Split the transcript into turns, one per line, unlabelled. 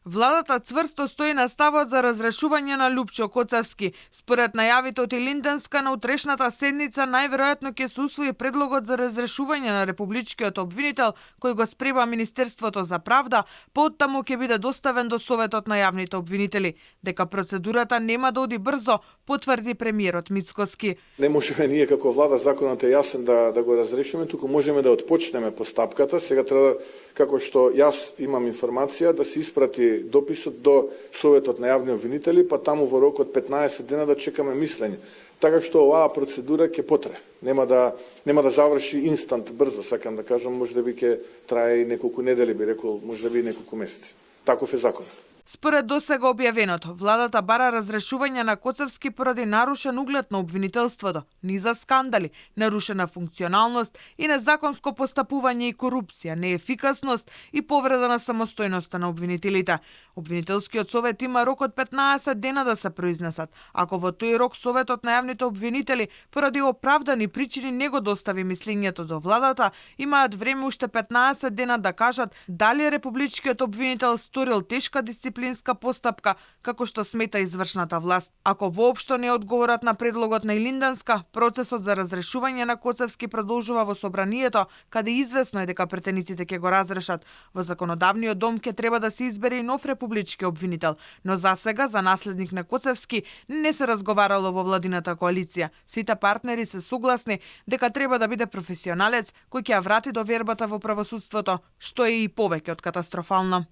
Владата цврсто стои на ставот за разрешување на Лупчо Коцевски. Според најавите од Илинденска на утрешната седница најверојатно ќе се усвои предлогот за разрешување на републичкиот обвинител кој го спрема Министерството за правда, поттаму ќе биде доставен до Советот на јавните обвинители. Дека процедурата нема да оди брзо, потврди премиерот Мицкоски.
Не можеме ние како влада, законот е јасен да го разрешиме, туку можеме да отпочнеме постапката. Сега треба, како што јас имам информација, да се испрати дописот до Советот на јавни обвинители, па таму во рок од 15 дена да чекаме мислење. Така што оваа процедура ќе потрае. Нема да заврши инстант брзо, сакам да кажам, можеби ќе трае и неколку недели, би рекол, можеби и неколку месеци. Таков е законот.
Според досега објавеното, владата бара разрешување на Коцевски поради нарушен углед на обвинителството, низа скандали, нарушена функционалност и незаконско постапување и корупција, неефикасност и повреда на самостојноста на обвинителите. Обвинителскиот совет има рок од 15 дена да се произнесат. Ако во тој рок Советот на јавните обвинители поради оправдани причини не го достави мислењето до владата, имаат време уште 15 дена да кажат дали републичкиот обвинител сторил тешка дисциплинска постапка, како што смета извршната власт. Ако воопшто не одговорат на предлогот на Илинденска, процесот за разрешување на Коцевски продолжува во собранието, каде известно е дека претениците ќе го разрешат. Во законодавниот дом ќе треба да се избере и нов републички обвинител, но за сега за наследник на Коцевски не се разговарало во владината коалиција. Сите партнери се согласни дека треба да биде професионалец кој ќе ја врати довербата во правосудството, што е и повеќе од катастрофално.